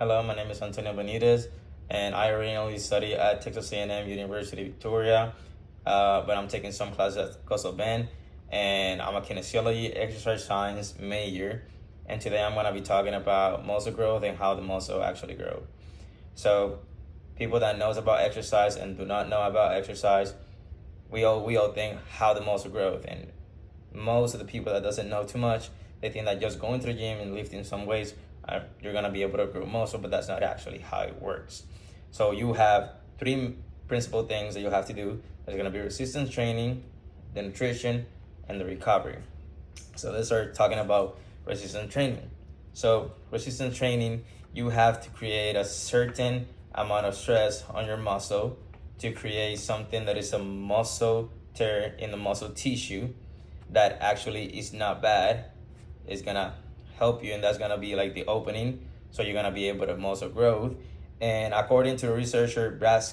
Hello, my name is Antonio Benitez, and I originally study at Texas A&M University Victoria, but I'm taking some classes at Coastal Bend, and I'm a kinesiology exercise science major. And today I'm going to be talking about muscle growth and how the muscle actually grows. So, people that knows about exercise and do not know about exercise, we all think how the muscle grows, and most of the people that doesn't know too much, they think that just going to the gym and lifting some weights, you're gonna be able to grow muscle, but that's not actually how it works. So you have three principal things that you have to do. There's gonna be resistance training, the nutrition, and the recovery. So let's start talking about resistance training. So resistance training, you have to create a certain amount of stress on your muscle to create something that is a muscle tear in the muscle tissue that actually is not bad. It's gonna help you, and that's gonna be like the opening, so you're gonna be able to muscle growth. And according to researcher Brad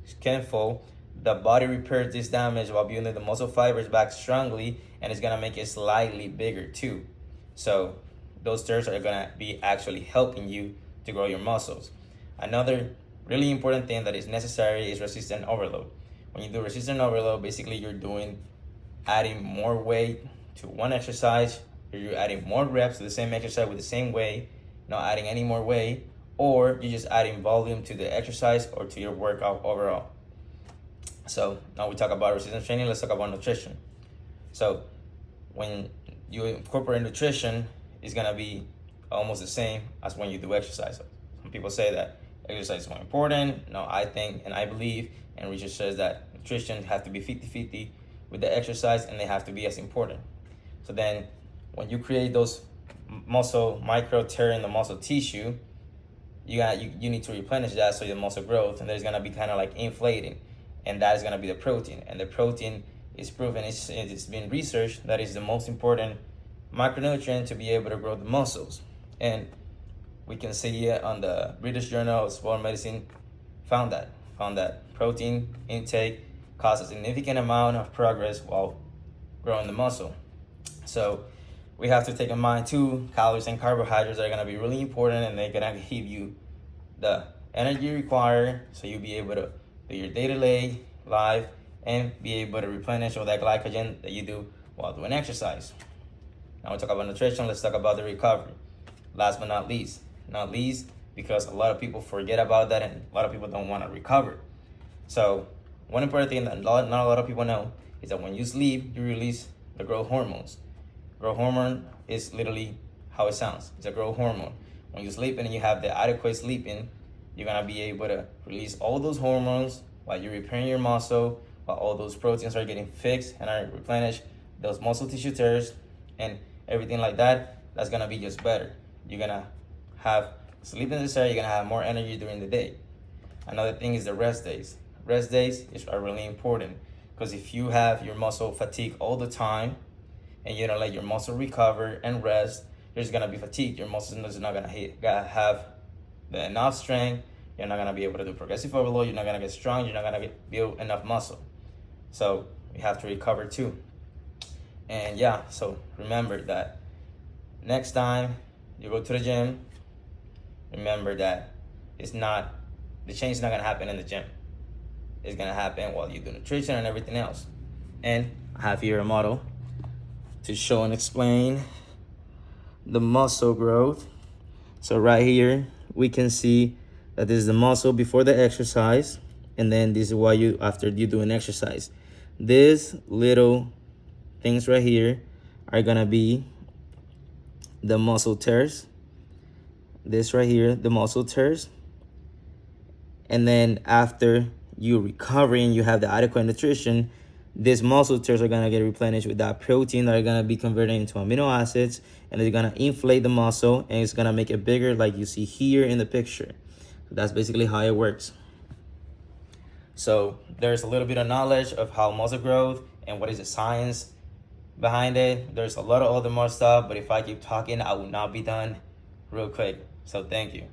Scanfol, the body repairs this damage while building the muscle fibers back strongly, and it's gonna make it slightly bigger too. So those tears are gonna be actually helping you to grow your muscles. Another really important thing that is necessary is resistance overload. When you do resistance overload, basically you're adding more weight to one exercise, or you're adding more reps to the same exercise with the same weight, not adding any more weight, or you're just adding volume to the exercise or to your workout overall. So now we talk about resistance training, let's talk about nutrition. So when you incorporate nutrition, it's gonna be almost the same as when you do exercise. Some people say that exercise is more important. No, I think and I believe, and research says that nutrition have to be 50-50 with the exercise, and they have to be as important. So then when you create those muscle micro tear in the muscle tissue, you need to replenish that so your muscle growth, and there's gonna be kind of like inflating, and that is gonna be the protein. And the protein is proven, it's been researched that is the most important micronutrient to be able to grow the muscles. And we can see it on the British Journal of Sport Medicine found that protein intake causes a significant amount of progress while growing the muscle. So we have to take in mind too, calories and carbohydrates are gonna be really important, and they're gonna give you the energy required so you'll be able to do your day-to-day life and be able to replenish all that glycogen that you do while doing exercise. Now we talk about nutrition, let's talk about the recovery. Last but not least, because a lot of people forget about that, and a lot of people don't want to recover. So one important thing that not a lot of people know is that when you sleep, you release the growth hormones. Growth hormone is literally how it sounds. It's a growth hormone. When you're sleeping and you have the adequate sleeping, you're gonna be able to release all those hormones while you're repairing your muscle, while all those proteins are getting fixed and are replenished, those muscle tissue tears and everything like that. That's gonna be just better. You're gonna have sleep necessary, you're gonna have more energy during the day. Another thing is the rest days. Rest days are really important, because if you have your muscle fatigue all the time and you don't let your muscle recover and rest, there's gonna be fatigue. Your muscle is not gonna have enough strength. You're not gonna be able to do progressive overload. You're not gonna get strong. You're not gonna build enough muscle. So you have to recover too. And yeah, so remember that next time you go to the gym, remember that the change is not gonna happen in the gym. It's gonna happen while you do nutrition and everything else. And I have here a model to show and explain the muscle growth. So right here, we can see that this is the muscle before the exercise, and then this is what after you do an exercise. These little things right here are gonna be the muscle tears. This right here, the muscle tears. And then after you recover and you have the adequate nutrition, these muscle tears are gonna get replenished with that protein that are gonna be converted into amino acids, and it's gonna inflate the muscle, and it's gonna make it bigger like you see here in the picture. So that's basically how it works. So there's a little bit of knowledge of how muscle growth and what is the science behind it. There's a lot of other more stuff, but if I keep talking, I will not be done real quick. So thank you.